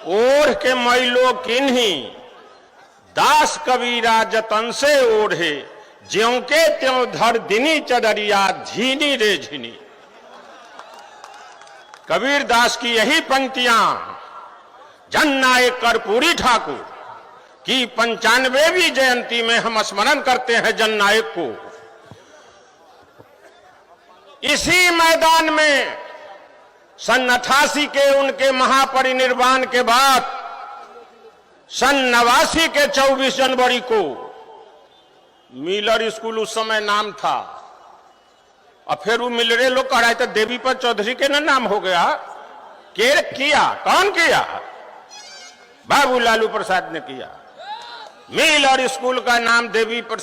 ओढ़ के मैलो किन्ही दास कबीरा जतन से ओढ़े, ज्यों के त्यों धर दिनी चदरिया झीनी रे झीनी। कबीर दास की यही पंक्तियां जननायक कर्पूरी ठाकुर की 95वीं जयंती में हम स्मरण करते हैं जननायक को। इसी मैदान में सन 88 के उनके महापरिनिर्वाण के बाद सन 89 के 24 जनवरी को मिलर स्कूल उस समय नाम था, और फिर वो मिलरे लोग कह रहे थे देवीपत चौधरी के ना नाम हो गया। के किया? कौन किया? बाबू लालू प्रसाद ने किया। मिलर स्कूल का नाम देवीपत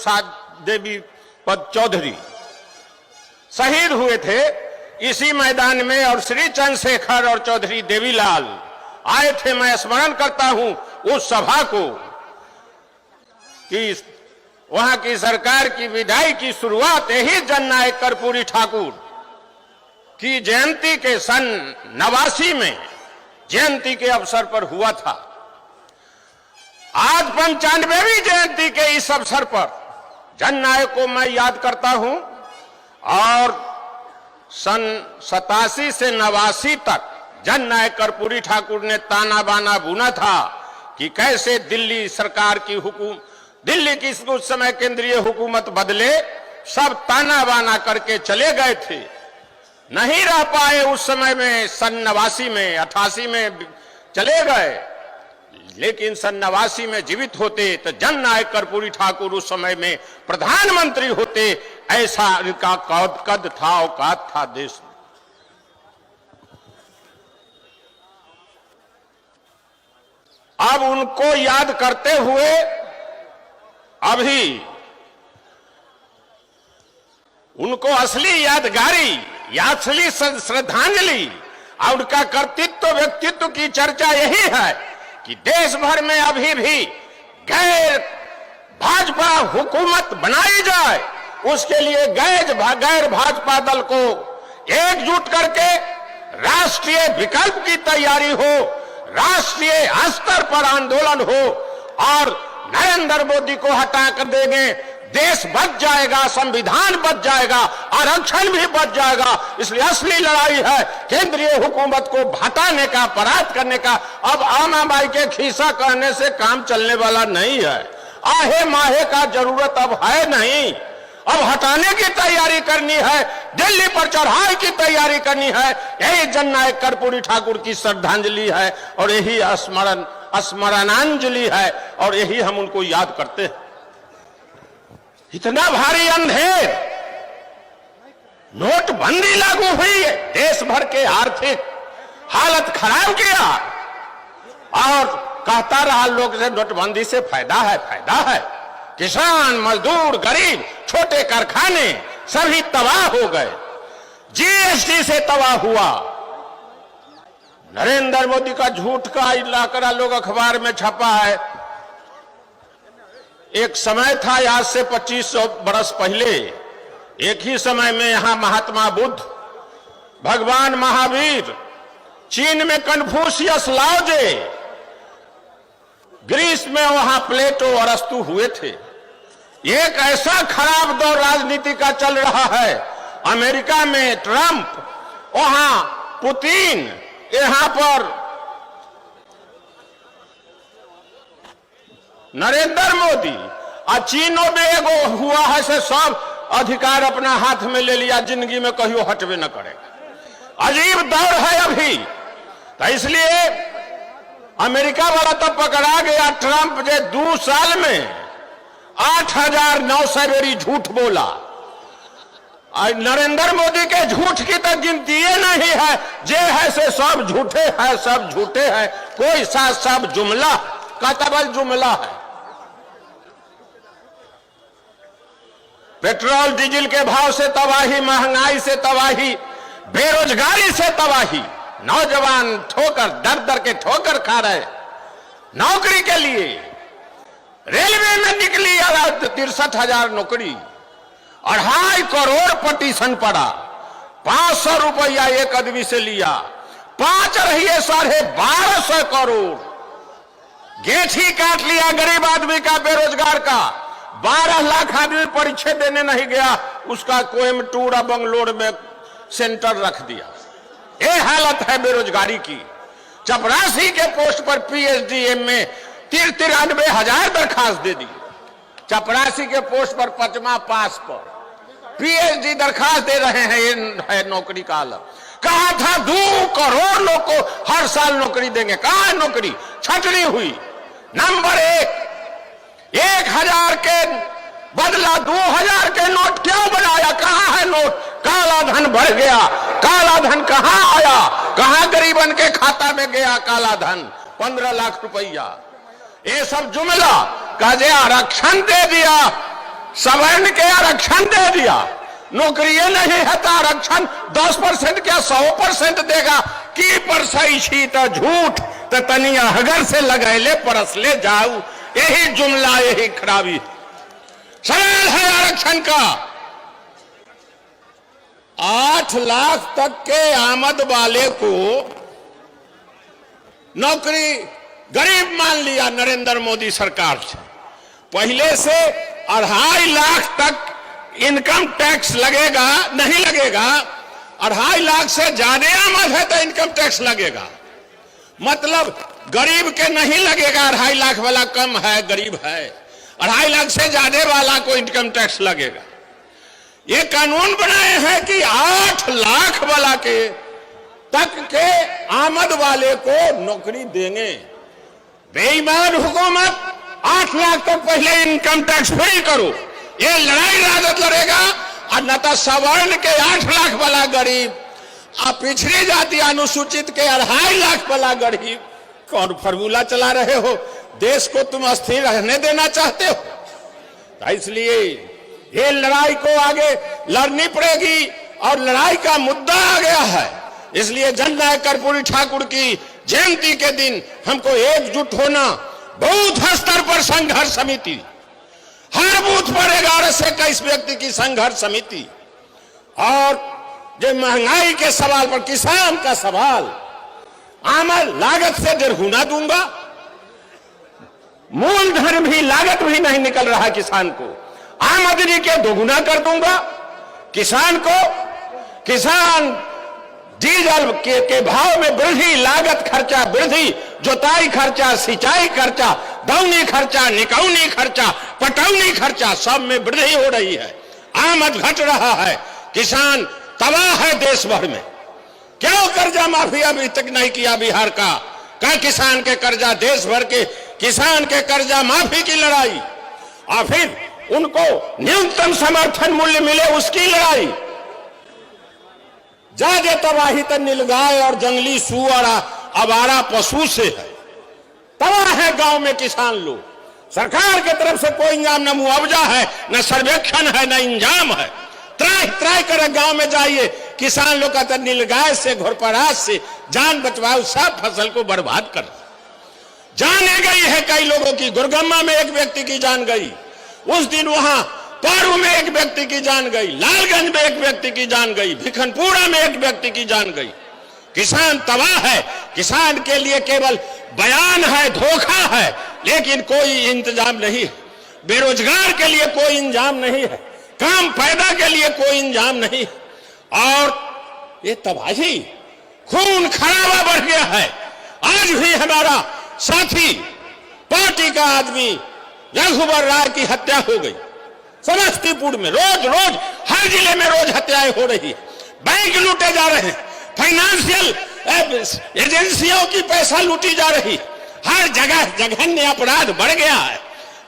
चौधरी शहीद हुए थे इसी मैदान में, और श्री चंद्रशेखर और चौधरी देवीलाल आए थे। मैं स्मरण करता हूं उस सभा को कि वहां की सरकार की विदाई की शुरुआत यही जननायक कर्पूरी ठाकुर की जयंती के सन 89 में जयंती के अवसर पर हुआ था। आज 95वीं जयंती के इस अवसर पर जननायक को मैं याद करता हूं, और सन 87 से 89 तक जननायक कर्पूरी ठाकुर ने ताना बाना बुना था कि कैसे दिल्ली सरकार की दिल्ली की उस समय केंद्रीय हुकूमत बदले, सब ताना बाना करके चले गए थे, नहीं रह पाए उस समय में। सन 89 में 88 में चले गए, लेकिन सन 89 में जीवित होते तो जननायक कर्पूरी ठाकुर उस समय में प्रधानमंत्री होते। ऐसा इनका कद था, औकात था देश में। अब उनको याद करते हुए अभी उनको असली यादगारी या असली श्रद्धांजलि और उनका कर्तृत्व व्यक्तित्व की चर्चा यही है कि देश भर में अभी भी गैर भाजपा हुकूमत बनाई जाए, उसके लिए गैर भाजपा दल को एकजुट करके राष्ट्रीय विकल्प की तैयारी हो, राष्ट्रीय स्तर पर आंदोलन हो, और नरेंद्र मोदी को हटा कर देंगे, देश बच जाएगा, संविधान बच जाएगा, आरक्षण भी बच जाएगा। इसलिए असली लड़ाई है केंद्रीय हुकूमत को हटाने का, परास्त करने का। अब आम आदमी के खीसा करने से काम चलने वाला नहीं है। आहे माहे का जरूरत अब है नहीं, अब हटाने की तैयारी करनी है, दिल्ली पर चढ़ाई की तैयारी करनी है। यही जननायक कर्पूरी ठाकुर की श्रद्धांजलि है और यही स्मरणांजलि है, और यही हम उनको याद करते हैं। इतना भारी अंधेर नोटबंदी लागू हुई है, देश भर के आर्थिक हालत खराब किया, और कहता रहा लोग से नोटबंदी से फायदा है। किसान, मजदूर, गरीब, छोटे कारखाने सभी तबाह हो गए, जीएसटी से तबाह हुआ। नरेंद्र मोदी का झूठ का इलाकरा लोग अखबार में छपा है। एक समय था, आज से 2500 बरस पहले, एक ही समय में यहां महात्मा बुद्ध, भगवान महावीर, चीन में कन्फ्यूशियस लाओजे, ग्रीस में वहां प्लेटो अरस्तु हुए थे। एक ऐसा खराब दौर राजनीति का चल रहा है। अमेरिका में ट्रंप, वहां पुतिन, यहां पर नरेंद्र मोदी, और चीनों में एगो हुआ है से सब अधिकार अपना हाथ में ले लिया, जिंदगी में कहियो हटवे न करेगा। अजीब दौर है अभी। तो इसलिए अमेरिका वाला तो पकड़ा गया ट्रंप, जो 2 साल में 8900 बेरी झूठ बोला। नरेंद्र मोदी के झूठ की तो गिनती नहीं है, जे है से सब झूठे हैं, सब झूठे हैं, कोई साथ सब जुमला का तबल जुमला है। पेट्रोल डीजल के भाव से तबाही, महंगाई से तबाही, बेरोजगारी से तबाही, नौजवान ठोकर दर दर के ठोकर खा रहे नौकरी के लिए। रेलवे में निकली 63,000 नौकरी, 2.5 करोड़ पटिशन पड़ा, 500 रुपया एक आदमी से लिया, 5 रहिए 12.5 करोड़। गेट ही काट लिया गरीब आदमी का, बेरोजगार का। 12 लाख आदमी परीक्षा देने नहीं गया, उसका कोयम्बटूर और बंगलोर में सेंटर रख दिया। ये हालत है बेरोजगारी की। चपरासी के पोस्ट पर पीएचडी एमए 93,000 दरखास्त दे दी। चपरासी के पोस्ट पर 5वां पास पर पीएचडी दरखास्त दे रहे हैं। ये है नौकरी का हालत। कहा था 2 करोड़ लोग को हर साल नौकरी देंगे, कहां है नौकरी? छटनी हुई। नंबर 1,1000 के बदला 2,000 के नोट क्यों बनाया? कहां है नोट? काला धन बढ़ गया। काला धन कहां आया? कहां गरीबन के खाता में गया काला धन? 15 लाख रुपया। ये सब जुमला काजे आरक्षण दे दिया, सवर्ण के आरक्षण दे दिया। नौकरी नहीं है तो आरक्षण 10% क्या 100% देगा? की परसई तो झूठ तो तनिया हगर से लगैले परसले जाऊ। यही जुमला, यही खराबी। सवाल है आरक्षण का। 8 लाख तक के आमद वाले को नौकरी गरीब मान लिया नरेंद्र मोदी सरकार से। पहले से 2.5 लाख तक इनकम टैक्स लगेगा, नहीं लगेगा। 2.5 लाख से ज्यादा आमद है तो इनकम टैक्स लगेगा। मतलब गरीब के नहीं लगेगा। 2.5 लाख वाला कम है, गरीब है। 2.5 लाख से ज्यादा वाला को इनकम टैक्स लगेगा। ये कानून बनाए हैं कि 8 लाख वाला के तक के आमद वाले को नौकरी देंगे। बेईमान हुकूमत 8 लाख तक पहले इनकम टैक्स फ्री करो। ये लड़ाई राजद लड़ेगा। और न तो सवर्ण के 8 लाख वाला गरीब और पिछड़ी जाति अनुसूचित के 2.5 लाख वाला गरीब। कौन फॉर्मूला चला रहे हो? देश को तुम अस्थिर रहने देना चाहते हो? इसलिए ये लड़ाई को आगे लड़नी पड़ेगी और लड़ाई का मुद्दा आ गया है। इसलिए जननायक कर्पूरी ठाकुर की जयंती के दिन हमको एकजुट होना। बूथ स्तर पर संघर्ष समिति, हर बूथ पर 11 से 21 व्यक्ति की संघर्ष समिति। और जो महंगाई के सवाल पर, किसान का सवाल, आमद लागत से 1.5 गुना दूंगा। मूलधन भी, लागत भी नहीं निकल रहा किसान को। आमदनी के 2 गुना कर दूंगा किसान को। किसान डीजल के भाव में वृद्धि, लागत खर्चा वृद्धि, जोताई खर्चा, सिंचाई खर्चा, दौनी खर्चा, निकौनी खर्चा, पटौनी खर्चा, सब में वृद्धि हो रही है। आमद घट रहा है। किसान तबाह है देश भर में। क्यों कर्जा माफी अभी तक नहीं किया बिहार का? क्या किसान के कर्जा, देश भर के किसान के कर्जा माफी की लड़ाई, और फिर उनको न्यूनतम समर्थन मूल्य मिले उसकी लड़ाई। ज्यादा तबाही तो नीलगाय और जंगली सुअर आवारा पशु से है। तबाह है गांव में किसान लोग। सरकार की तरफ से कोई इंजाम, न मुआवजा है, न सर्वेक्षण है, न इंजाम है। त्राही करे गांव में जाइए, किसान लोग का नीलगाय से, घोरपराज से जान बचवाओ, सब फसल को बर्बाद कर। जाने गई है कई लोगों की। गुरगम्मा में एक व्यक्ति की जान गई उस दिन, वहां पारू में एक व्यक्ति की जान गई, लालगंज में एक व्यक्ति की जान गई, भिखनपुरा में एक व्यक्ति की जान गई। किसान तबाह है। किसान के लिए केवल बयान है, धोखा है, लेकिन कोई इंतजाम नहीं है। बेरोजगार के लिए कोई इंतजाम नहीं है। काम पैदा के लिए कोई इंतजाम नहीं। और ये तबाही, खून खराबा बढ़ गया है। आज भी हमारा साथी, पार्टी का आदमी रघुवर राय की हत्या हो गई समस्तीपुर में। रोज रोज हर जिले में रोज हत्याएं हो रही है। बैंक लूटे जा रहे हैं, फाइनेंशियल एजेंसियों की पैसा लूटी जा रही। हर जगह जघन्य अपराध बढ़ गया है।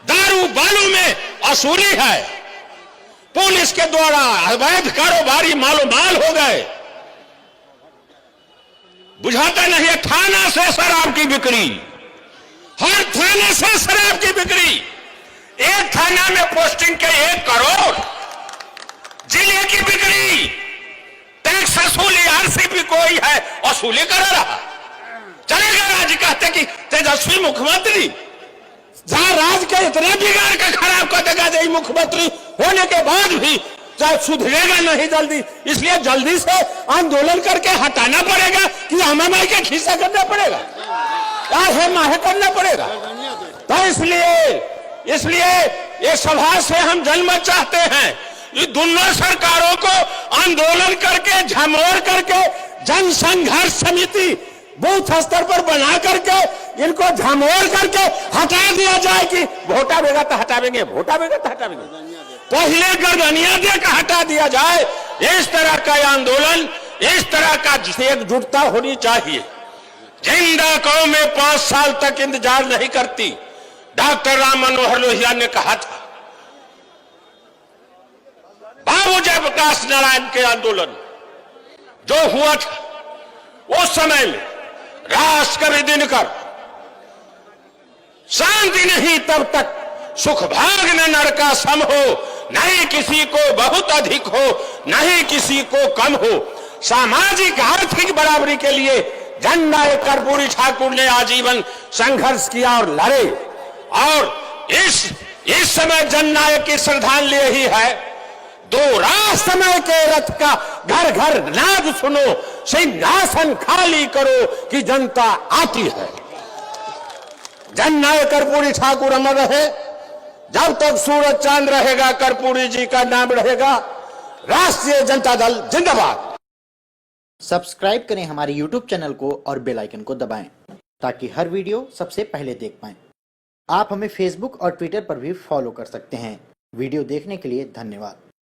दारू बालू में वसूली है। पुलिस के द्वारा अवैध कारोबारी मालो माल हो गए। बुझाता नहीं है। थाना से शराब की बिक्री, हर थाने से शराब की बिक्री। एक थाना में पोस्टिंग के 1 करोड़, जिले की बिक्री, टैक्स वसूली, आरसीपी कोई है वसूली कर रहा। चलेगा राज्य कहते कि तेजस्वी मुख्यमंत्री, जहां राज्य के इतना बिगाड़ के खराब कर देगा, यही मुख्यमंत्री होने के बाद भी चाहे सुधरेगा नहीं जल्दी, इसलिए जल्दी से आंदोलन करके हटाना पड़ेगा कि हमें के खिस्सा करना पड़ेगा। काहे माहे करना पड़ेगा। तो इसलिए ये सभा से हम जनमत चाहते हैं, ये दोनों सरकारों को आंदोलन करके झमोर करके जन संघर्ष समिति बूथ स्तर पर बना करके इनको झमोर करके हटा दिया जाए कि वोटा देगा तो हटावेंगे, वोटा देगा तो हटावेंगे, पहले गर्दनिया देकर हटा दिया जाए। इस तरह का आंदोलन, इस तरह का एकजुटता होनी चाहिए। जिंदा कौमें 5 साल तक इंतजार नहीं करती। डॉक्टर राम मनोहर लोहिया ने कहा था, बाबू जयप्रकाश नारायण के आंदोलन जो हुआ था उस समय में राष्ट्र कवि दिनकर, शांति नहीं तब तक सुख भाग न नर का सम हो, नहीं किसी को बहुत अधिक हो, नहीं किसी को कम हो। सामाजिक आर्थिक बराबरी के लिए जननायक कर्पूरी ठाकुर ने आजीवन संघर्ष किया और लड़े। और इस समय जननायक की श्रद्धांजलि यही है, दो राह समय के रथ का घर घर नाद सुनो, सिंहासन खाली करो कि जनता आती है। जननायक कर्पूरी ठाकुर अमर रहे, जब तक सूरज चांद रहेगा कर्पूरी जी का नाम रहेगा। राष्ट्रीय जनता दल जिंदाबाद। सब्सक्राइब करें हमारे YouTube चैनल को और बेल आइकन को दबाएं ताकि हर वीडियो सबसे पहले देख पाएं। आप हमें Facebook और Twitter पर भी फॉलो कर सकते हैं। वीडियो देखने के लिए धन्यवाद।